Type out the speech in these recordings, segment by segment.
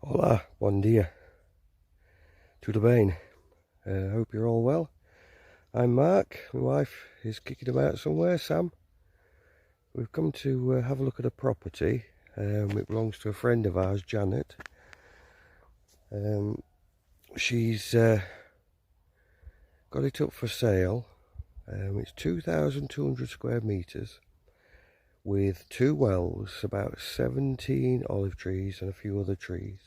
Hola, bom dia, tudo bem? Hope you're all well. I'm Mark, my wife is kicking about somewhere, Sam. We've come to have a look at a property. It belongs to a friend of ours, Janet. She's got it up for sale. It's 2,200 square metres with 2 wells, about 17 olive trees and a few other trees.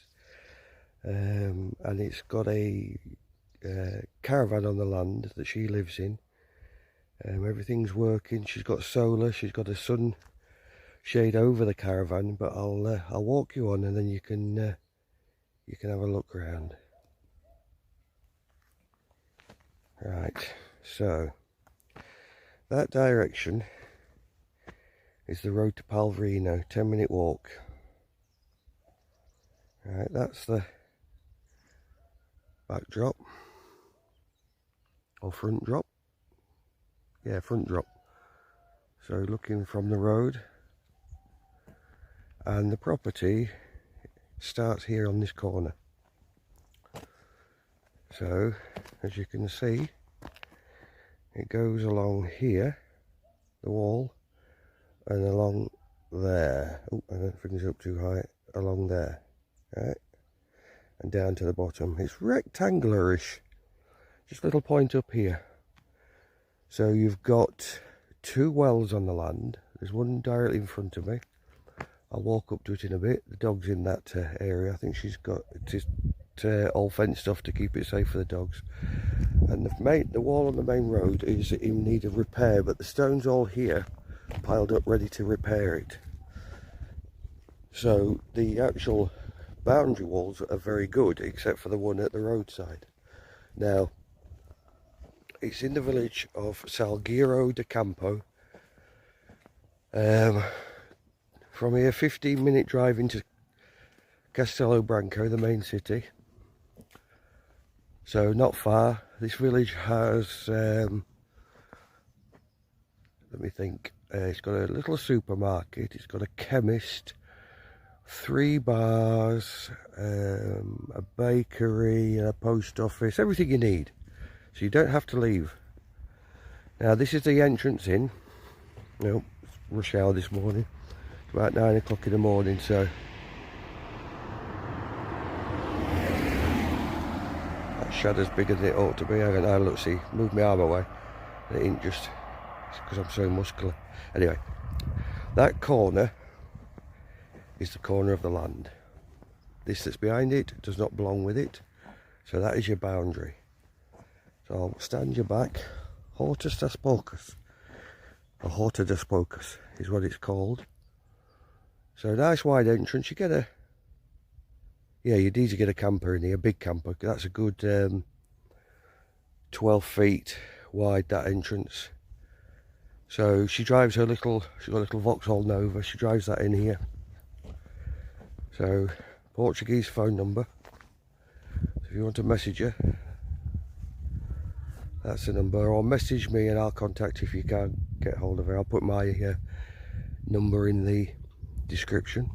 And it's got a caravan on the land that she lives in. Everything's working. She's got solar. She's got a sun shade over the caravan. But I'll walk you on, and then you can have a look around. Right. So that direction is the road to Palverino. 10-minute walk. Right. That's the backdrop or front drop. Yeah, front drop. So looking from the road, and the property starts here on this corner. So as you can see, it goes along here, the wall, and along there. Oh, I don't think it's up too high. Along there, right, and down to the bottom. It's rectangular-ish, just a little point up here. So you've got 2 wells on the land. There's one directly in front of me. I'll walk up to it in a bit. The dog's in that area. I think she's got it all fenced off to keep it safe for the dogs. And the wall on the main road is in need of repair, but the stone's all here, piled up ready to repair it. So the actual boundary walls are very good, except for the one at the roadside. Now, it's in the village of Salgueiro de Campo. From here, 15-minute drive into Castelo Branco, the main city. So not far. This village has, let me think, it's got a little supermarket, it's got a chemist, 3 bars, a bakery, a post office, everything you need. So you don't have to leave. Now this is the entrance in. No, it's rush hour this morning. It's about 9 o'clock in the morning, so that shadow's bigger than it ought to be. I don't know, look, see, move my arm away. It ain't just because I'm so muscular. Anyway, that corner is the corner of the land. This that's behind it does not belong with it. So that is your boundary. So I'll stand you back. Hortus das Pocas, or Horta das Pocas is what it's called. So nice wide entrance. You get a, yeah, you need to get a camper in here, a big camper. That's a good 12 feet wide, that entrance. So she drives her little, she's got a little Vauxhall Nova. She drives that in here. So Portuguese phone number. So if you want to message her, that's the number, or message me and I'll contact you if you can't get hold of her. I'll put my number in the description.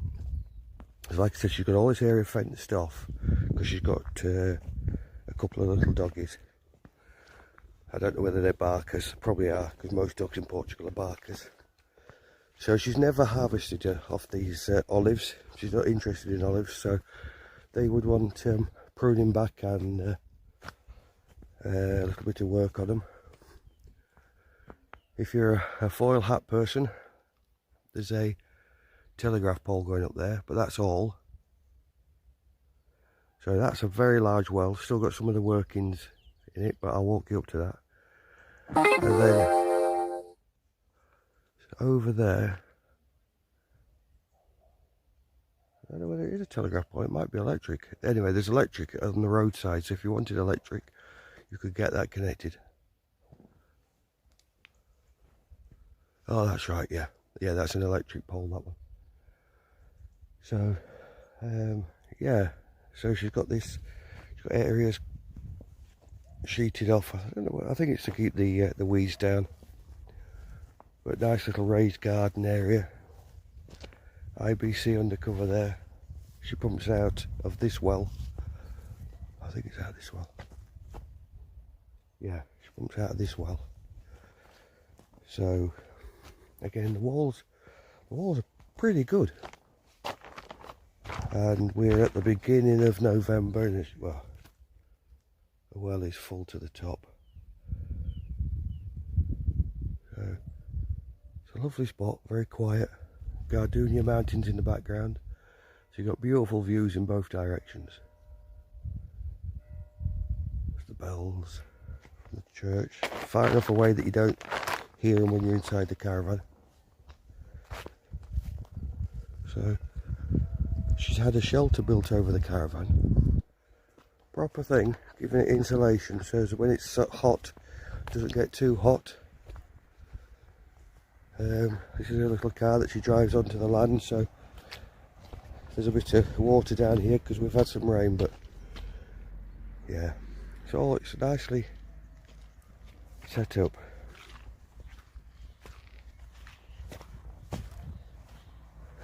Like I said, she's got all this area fenced off because she's got a couple of little doggies. I don't know whether they're barkers, probably are, because most dogs in Portugal are barkers. So she's never harvested off these olives. She's not interested in olives, so they would want pruning back and a little bit of work on them. If you're a foil hat person, there's a telegraph pole going up there, but that's all. So that's a very large well, still got some of the workings in it, but I'll walk you up to that. And then over there, I don't know whether it is a telegraph pole, it might be electric. Anyway, there's electric on the roadside, so if you wanted electric, you could get that connected. Oh, that's right, yeah. Yeah, that's an electric pole, that one. So, yeah. So she's got this, she's got areas sheeted off. I don't know, I think it's to keep the weeds down. But nice little raised garden area. IBC undercover there. She pumps out of this well. I think it's out of this well. Yeah, she pumps out of this well. So again, the walls are pretty good. And we're at the beginning of November, and well, the well is full to the top. So it's a lovely spot, very quiet. Gardenia Mountains in the background. So you've got beautiful views in both directions. There's the bells from the church, far enough away that you don't hear them when you're inside the caravan. So she's had a shelter built over the caravan. Proper thing, giving it insulation so that when it's hot, it doesn't get too hot. This is a little car that she drives onto the land, so there's a bit of water down here because we've had some rain, but yeah, so it's nicely set up.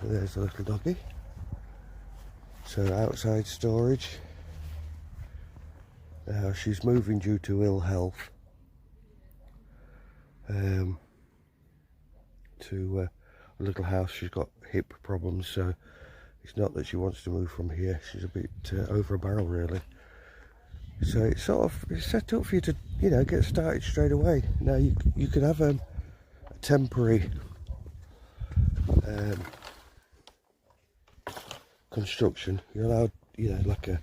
And there's the little doggy. So outside storage. Now she's moving due to ill health to a little house. She's got hip problems, so it's not that she wants to move from here. She's a bit over a barrel really. So it's it's set up for you to, you know, get started straight away. Now you could have a temporary construction. You're allowed, you know, like a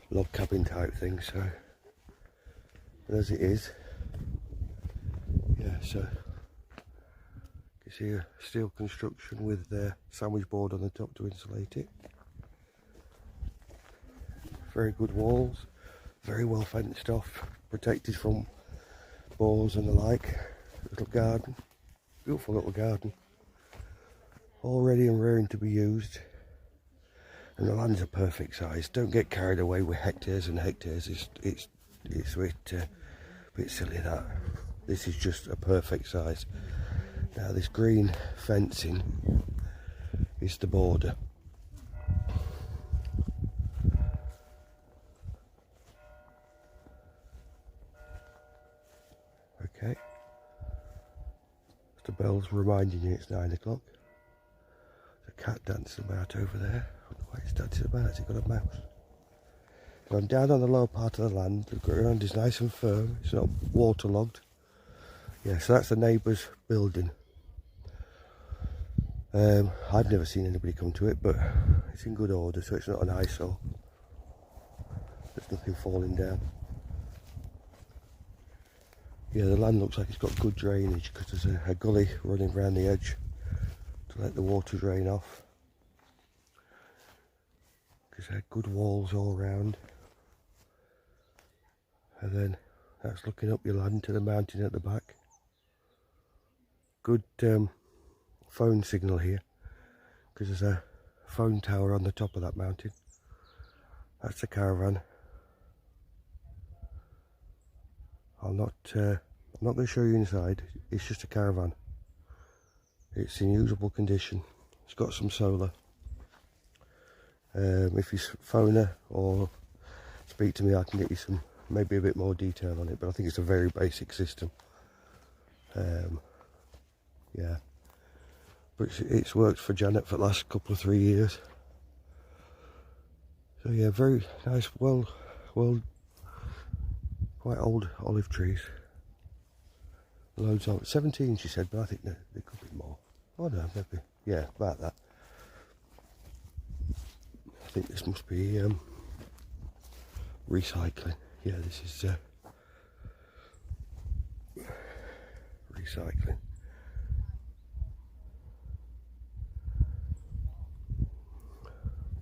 log cabin type thing. So, but as it is, yeah. So you see a steel construction with the sandwich board on the top to insulate it. Very good walls, very well fenced off, protected from boars and the like. Little garden, beautiful little garden, all ready and raring to be used. And the land's a perfect size. Don't get carried away with hectares and hectares. It's a bit silly that. This is just a perfect size. Now this green fencing is the border. Okay. The bell's reminding you it's 9 o'clock. There's a cat dancing about over there. I don't know what it's dancing about. Has it got a mouse? So I'm down on the lower part of the land. The ground is nice and firm. It's not waterlogged. Yeah, so that's the neighbour's building. I've never seen anybody come to it, but it's in good order, so it's not an eyesore. There's nothing falling down. Yeah, the land looks like it's got good drainage because there's a gully running around the edge to let the water drain off. Because there are good walls all round. And then that's looking up your land to the mountain at the back. Good phone signal here because there's a phone tower on the top of that mountain. That's the caravan. I'm not going to show you inside. It's just a caravan. It's in usable condition. It's got some solar. If you phone her or speak to me, I can get you some, maybe a bit more detail on it, but I think it's a very basic system. Yeah, but it's worked for Janet for the last couple of 3 years. So yeah, very nice, well, quite old olive trees. Loads of 17, she said, but I think there could be more. Oh no, maybe, yeah, about that. I think this must be recycling. Yeah, this is recycling.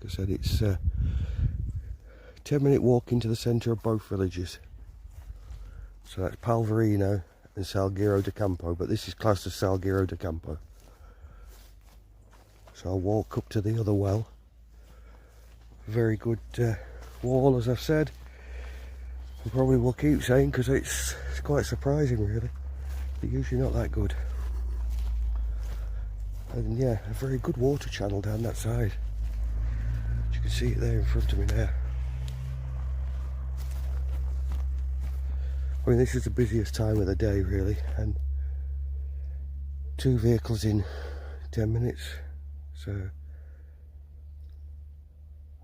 Like I said, it's a 10-minute walk into the centre of both villages. So that's Palverino and Salgueiro de Campo, but this is classed as Salgueiro de Campo. So I'll walk up to the other well. Very good wall, as I've said. I probably will keep saying because it's quite surprising, really. They're usually not that good. And yeah, a very good water channel down that side. As you can see it there in front of me now. I mean, this is the busiest time of the day really, and 2 vehicles in 10 minutes, so,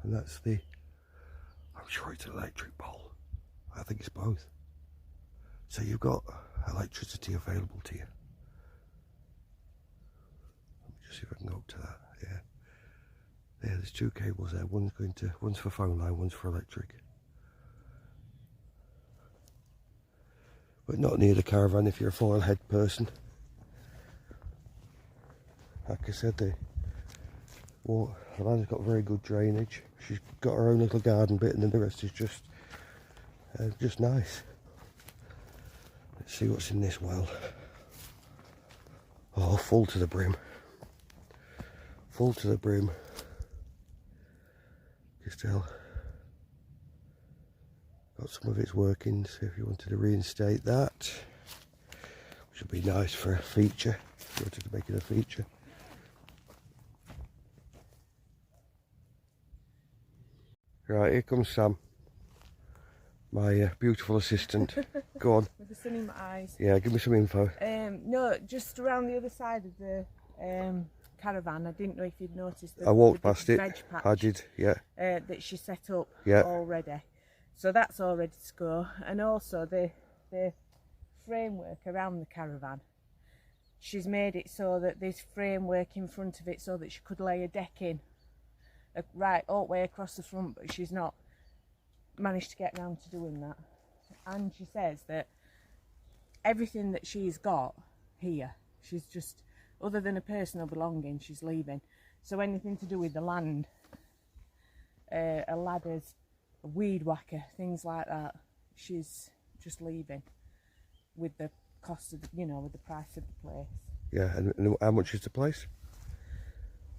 and that's the, I'm sure it's an electric pole. I think it's both. So you've got electricity available to you. Let me just see if I can go up to that. Yeah. There, there's 2 cables there. One's for phone line, one's for electric. But not near the caravan if you're a foil head person. Like I said, the land's got very good drainage. She's got her own little garden bit, and then the rest is just nice. Let's see what's in this well. Oh, full to the brim. Full to the brim. Just tell. Got some of its workings if you wanted to reinstate that. Which would be nice for a feature, if you wanted to make it a feature. Right, here comes Sam, my beautiful assistant. Go on. With the sun in my eyes. Yeah, give me some info. No, just around the other side of the caravan. I didn't know if you'd noticed. I walked past it. Veg patch, I did, yeah. That she set up yeah. already. So that's all ready to go. And also the framework around the caravan. She's made it so that there's framework in front of it so that she could lay a deck in. Right all the way across the front, but she's not managed to get around to doing that. And she says that everything that she's got here, she's just, other than a personal belonging, she's leaving. So anything to do with the land, a ladders, a weed whacker, things like that, she's just leaving with the cost of, with the price of the place. Yeah, and how much is the place?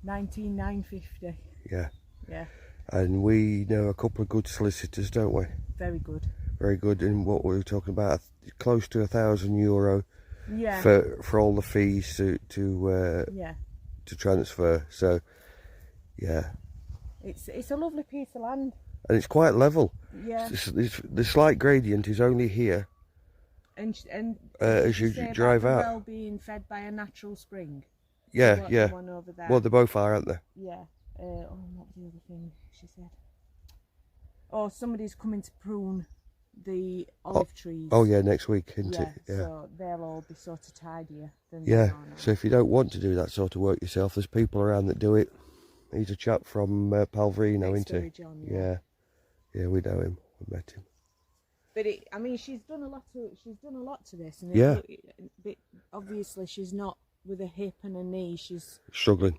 19,950. Yeah. Yeah. And we know a couple of good solicitors, don't we? Very good. Very good. And what we were talking about, close to €1,000. Yeah. For all the fees to transfer. So, yeah. It's a lovely piece of land. And it's quite level. Yeah. The slight gradient is only here. And as you drive out. Well, being fed by a natural spring. Yeah, yeah. The one over there. Well, they both are, aren't they? Yeah. What was the other thing she said? Oh, somebody's coming to prune the olive trees. Oh yeah, next week, isn't it? Yeah. So they'll all be sort of tidier than yeah. So if you don't want to do that sort of work yourself, there's people around that do it. He's a chap from Palverino, isn't he? John, yeah. Yeah, we know him. We met him. But I mean, she's done a lot to this, and but obviously she's not with a hip and a knee. She's struggling.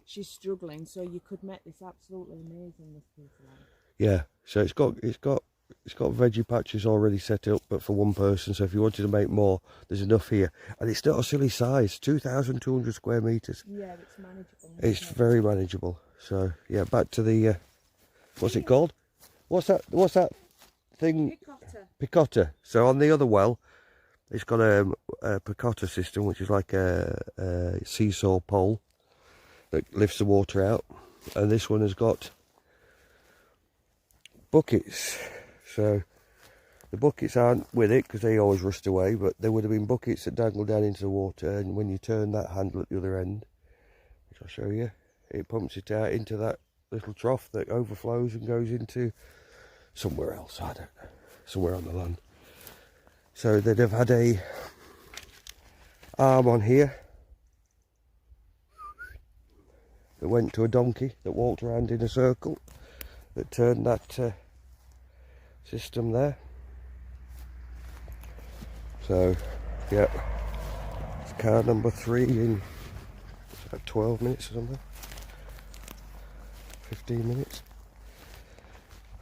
So you could make this absolutely amazing. This piece of land. Yeah. So it's got veggie patches already set up, but for one person. So if you wanted to make more, there's enough here, and it's not a silly size. 2,200 square meters. Yeah, it's manageable. It's very manageable. So yeah, back to the what's it called? What's that thing? Picotta. So on the other well, it's got a picotta system, which is like a seesaw pole that lifts the water out, and this one has got buckets. So the buckets aren't with it because they always rust away, but there would have been buckets that dangle down into the water, and when you turn that handle at the other end, which I'll show you, it pumps it out into that little trough that overflows and goes into somewhere else, I don't know, somewhere on the land. So they'd have had a arm on here that went to a donkey that walked around in a circle that turned that system there. So yeah, it's car number 3 in about 12 minutes or something, 15 minutes.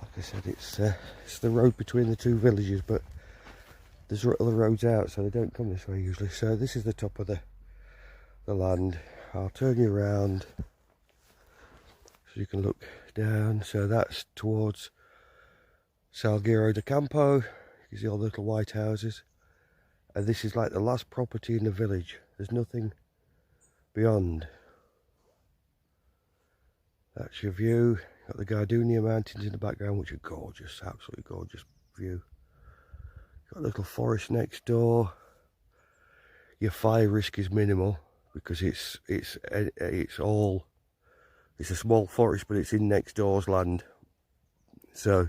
Like I said, it's the road between the two villages, but there's other roads out, so they don't come this way usually. So this is the top of the land. I'll turn you around so you can look down. So that's towards Salgueiro de Campo. You can see all the little white houses. And this is like the last property in the village. There's nothing beyond. That's your view. Got the Gardenia Mountains in the background, which are gorgeous, absolutely gorgeous view. Got a little forest next door. Your fire risk is minimal because it's a small forest, but it's in next door's land. So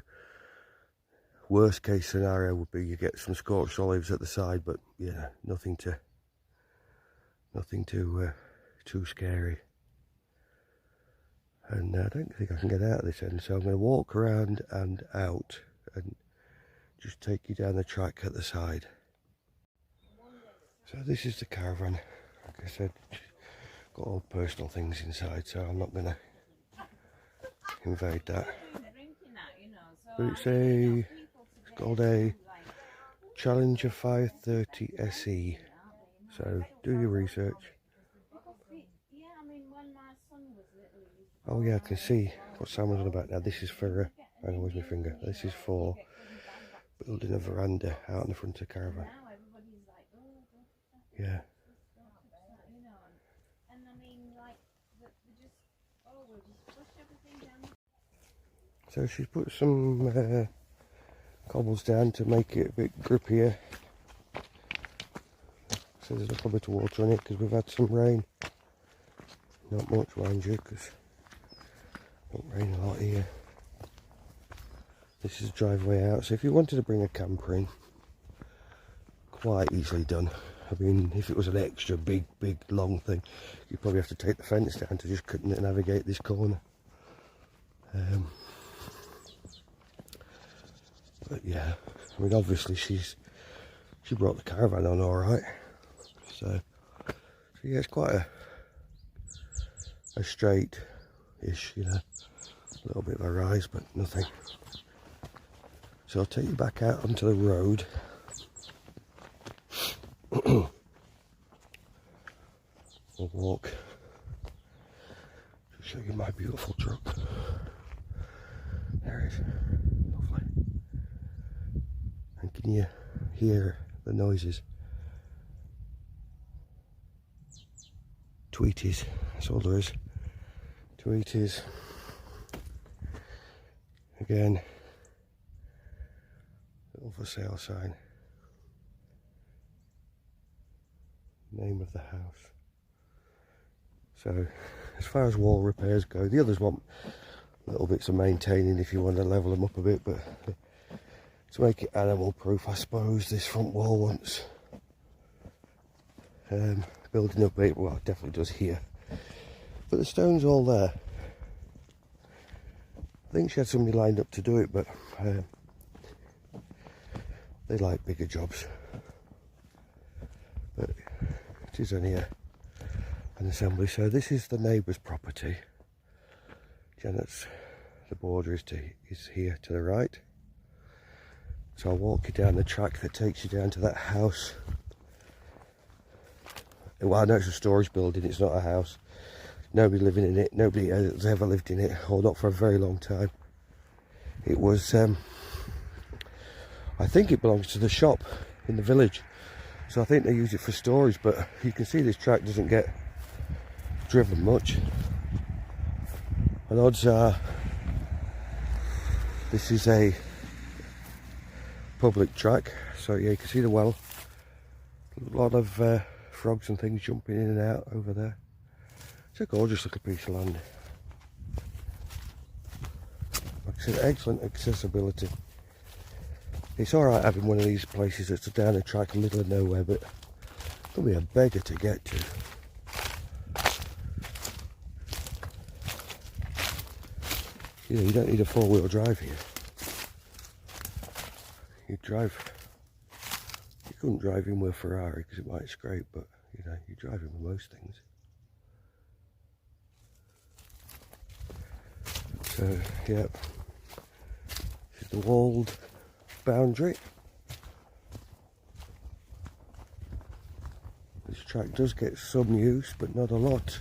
worst case scenario would be you get some scorched olives at the side, but yeah, nothing too scary. And I don't think I can get out of this end, so I'm going to walk around and out and just take you down the track at the side. So this is the caravan. Like I said, got all personal things inside, so I'm not going to invade that. But it's called a Challenger 530 SE. So do your research. Oh yeah, I can see what Sam was on about now. This is for, hang on, where's my finger? This is for building a veranda out in the front of the caravan. Yeah. So she's put some cobbles down to make it a bit grippier. So there's a little bit of water on it because we've had some rain. Not much, mind you, because it don't rain a lot here. This is the driveway out, so if you wanted to bring a camper in, quite easily done. I mean, if it was an extra big long thing, you'd probably have to take the fence down to just navigate this corner. But yeah, I mean, obviously she brought the caravan on all right. So yeah, it's quite a straight-ish, you know, a little bit of a rise, but nothing. So I'll take you back out onto the road. We'll walk to show you my beautiful truck. There it is, lovely. And can you hear the noises? Tweeties, that's all there is. Tweeties. Again, little for sale sign. Name of the house. So, as far as wall repairs go, the others want little bits of maintaining if you want to level them up a bit, but to make it animal proof, I suppose this front wall wants building up a bit. Well, it definitely does here, but the stone's all there. I think she had somebody lined up to do it, but they like bigger jobs. But it is only an assembly. So this is the neighbour's property. Janet's, the border is here to the right. So I'll walk you down the track that takes you down to that house. Well, I know it's a storage building, it's not a house. Nobody living in it, nobody has ever lived in it, or not for a very long time. It was, I think it belongs to the shop in the village. So I think they use it for storage, but you can see this track doesn't get driven much. And odds are this is a public track, so yeah, you can see the well. A lot of frogs and things jumping in and out over there. It's a gorgeous little piece of land. Like I said, excellent accessibility. It's alright having one of these places that's down the track in the middle of nowhere, but it can be a beggar to get to. You know, you don't need a four-wheel drive here. You couldn't drive in with a Ferrari because it might scrape, but you know, you drive in with most things. So, yeah, this is the walled boundary. This track does get some use, but not a lot.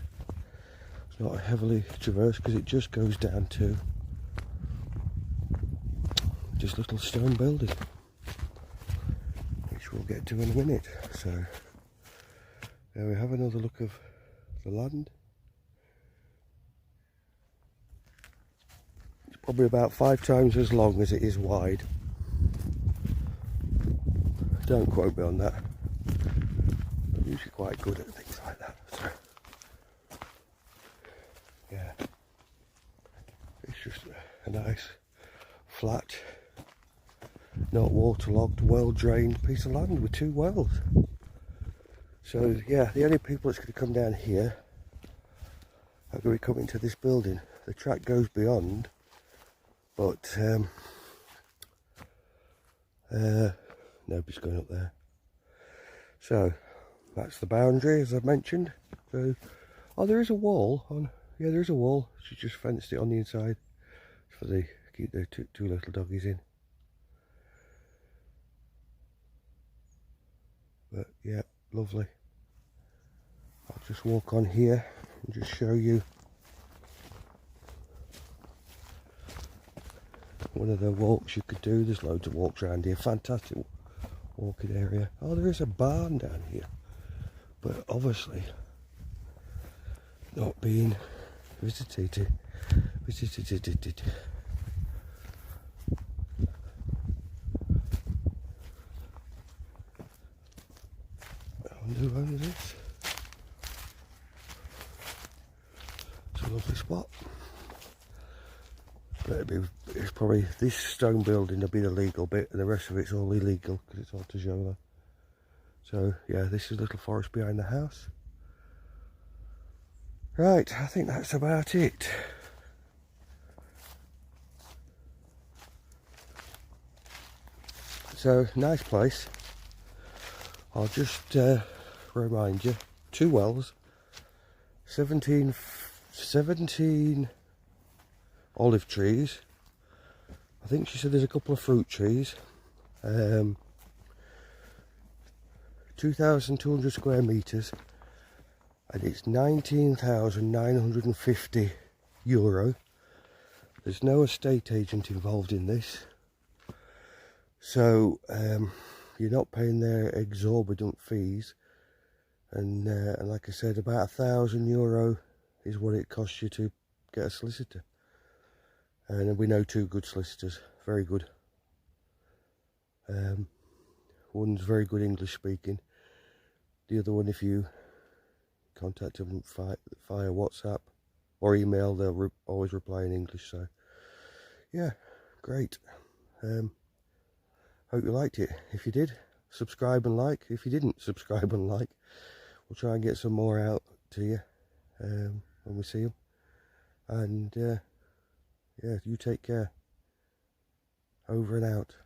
It's not heavily traversed because it just goes down to this little stone building, which we'll get to in a minute. So there we have another look of the land. probably about 5 times as long as it is wide. Don't quote me on that. I'm usually quite good at things like that. So, yeah, it's just a nice, flat, not waterlogged, well-drained piece of land with 2 wells. So yeah, the only people that's going to come down here are going to be coming to this building. The track goes beyond, but nobody's going up there. So that's the boundary, as I've mentioned. So, oh, there is a wall on. Yeah, there is a wall. She just fenced it on the inside for the keep the two little doggies in. But yeah, lovely. I'll just walk on here and just show you one of the walks you could do. There's loads of walks around here. Fantastic walking area. Oh, there is a barn down here, but obviously not being visited. I wonder who owns this. It's a lovely spot. But it's probably this stone building will be the legal bit, and the rest of it's all illegal because it's all Tojola. So yeah, this is a little forest behind the house. Right, I think that's about it. So nice place. I'll just remind you, 2 wells, 17 olive trees. I think she said there's a couple of fruit trees. 2,200 square metres, and it's €19,950. There's no estate agent involved in this, so you're not paying their exorbitant fees. And like I said, about €1,000 is what it costs you to get a solicitor. And we know 2 good solicitors, very good. One's very good English speaking. The other one, if you contact them via WhatsApp or email, they'll always reply in English. So yeah, great. Hope you liked it. If you did, subscribe and like. If you didn't, subscribe and like. We'll try and get some more out to you when we see them. And yeah, you take care. Over and out.